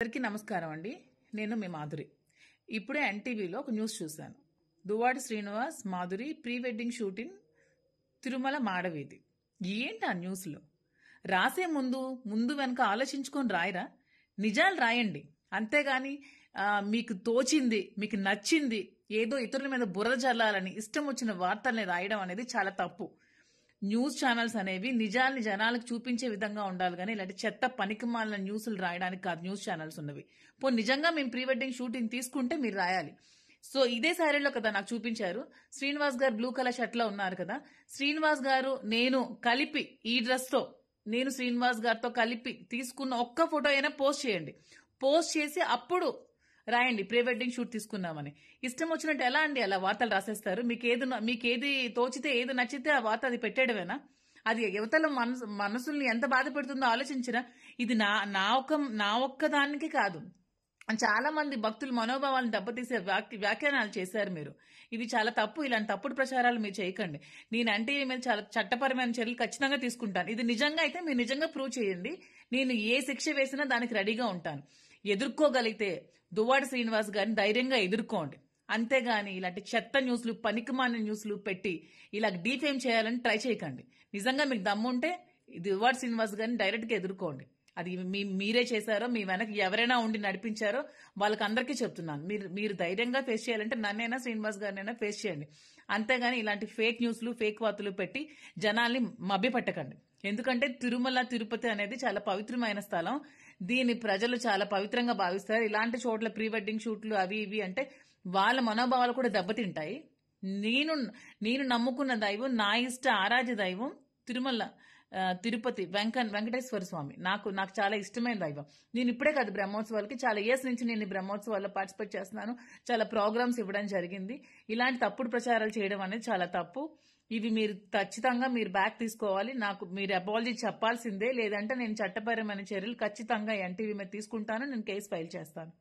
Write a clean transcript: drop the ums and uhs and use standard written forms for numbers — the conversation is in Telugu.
అందరికీ నమస్కారం అండి. నేను మీ మాధురి. ఇప్పుడే ఎన్టీవీలో ఒక న్యూస్ చూశాను. Duvvada Srinivas Madhuri pre wedding shooting Tirumala మాడవీధి. ఏంటి ఆ న్యూస్లో రాసే ముందు వెనక ఆలోచించుకొని రాయరా? నిజాలు రాయండి. అంతేగాని మీకు తోచింది, మీకు నచ్చింది ఏదో ఇతరుల మీద బురద జల్లాలని ఇష్టం వచ్చిన వార్తల్ని రాయడం అనేది చాలా తప్పు. న్యూస్ ఛానల్స్ అనేవి నిజాల్ని జనాలకు చూపించే విధంగా ఉండాలి కానీ ఇలాంటి చెత్త పనికిమాలిన న్యూస్లు రాయడానికి కాదు న్యూస్ ఛానల్స్ ఉన్నవి. నిజంగా మేము ప్రీ వెడ్డింగ్ షూటింగ్ తీసుకుంటే మీరు రాయాలి. సో ఇదే శారీలో కదా నాకు చూపించారు. శ్రీనివాస్ గారు బ్లూ కలర్ షర్ట్ లో ఉన్నారు కదా. శ్రీనివాస్ గారు నేను కలిపి ఈ డ్రెస్ తో నేను శ్రీనివాస్ గారితో కలిపి తీసుకున్న ఒక్క ఫోటో అయినా పోస్ట్ చేయండి. పోస్ట్ చేసి అప్పుడు రాయండి ప్రీ వెడ్డింగ్ షూట్ తీసుకున్నామని. ఇష్టం వచ్చినట్టు ఎలా అండి అలా వార్తలు రాసేస్తారు? మీకేది తోచితే ఏది నచ్చితే ఆ వార్త అది పెట్టేయడమేనా? అది యువతల మనసుల్ని ఎంత బాధ పెడుతుందో ఆలోచించినా. ఇది నా ఒక్క దానికి కాదు, చాలా మంది భక్తుల మనోభావాలను దెబ్బతీసే వ్యాఖ్యానాలు చేశారు మీరు. ఇది చాలా తప్పు. ఇలాంటి తప్పుడు ప్రచారాలు మీరు చేయకండి. నేనంటే మీద చాలా చట్టపరమైన చర్యలు ఖచ్చితంగా తీసుకుంటాను. ఇది నిజంగా అయితే మీరు నిజంగా ప్రూవ్ చేయండి. నేను ఏ శిక్ష వేసినా దానికి రెడీగా ఉంటాను. ఎదుర్కోగలిగితే దువ్వాడ శ్రీనివాస్ గారిని ధైర్యంగా ఎదుర్కోండి. అంతేగాని ఇలాంటి చెత్త న్యూస్లు పనికిమాలిన న్యూస్లు పెట్టి ఇలా డీఫేమ్ చేయాలని ట్రై చేయకండి. నిజంగా మీకు దమ్ముంటే దువ్వాడ శ్రీనివాస్ గారిని డైరెక్ట్ గా ఎదుర్కోండి. అది మీరే చేశారో మీ వెనక ఎవరైనా ఉండి నడిపించారో వాళ్ళకందరికీ చెప్తున్నాను. మీరు ధైర్యంగా ఫేస్ చేయాలంటే నన్నైనా శ్రీనివాస్ గారినైనా ఫేస్ చేయండి. అంతేగాని ఇలాంటి ఫేక్ న్యూస్లు ఫేక్ వార్తలు పెట్టి జనాల్ని మభ్యపెట్టకండి. ఎందుకంటే తిరుమల తిరుపతి అనేది చాలా పవిత్రమైన స్థలం. దీన్ని ప్రజలు చాలా పవిత్రంగా భావిస్తారు. ఇలాంటి చోట్ల ప్రీ వెడ్డింగ్ షూట్లు అవి ఇవి అంటే వాళ్ళ మనోభావాలు కూడా దెబ్బతింటాయి. నేను నమ్ముకున్న దైవం, నా ఇష్ట ఆరాధ్య దైవం తిరుపతి వెంకటేశ్వర స్వామి. నాకు చాలా ఇష్టమైన దైవం. నేను ఇప్పుడే కాదు బ్రహ్మోత్సవాలకి చాలా ఇయర్స్ నుంచి నేను బ్రహ్మోత్సవాల్లో పార్టిసిపేట్ చేస్తున్నాను. చాలా ప్రోగ్రామ్స్ ఇవ్వడం జరిగింది. ఇలాంటి తప్పుడు ప్రచారాలు చేయడం అనేది చాలా తప్పు. ఇవి మీరు ఖచ్చితంగా బ్యాక్ తీసుకోవాలి. మీరు అపాలజీ చెప్పాల్సిందే. లేదంటే నేను చట్టపరమైన చర్యలు ఖచ్చితంగా ఎన్టీవీ మీద తీసుకుంటాను. నేను కేసు ఫైల్ చేస్తాను.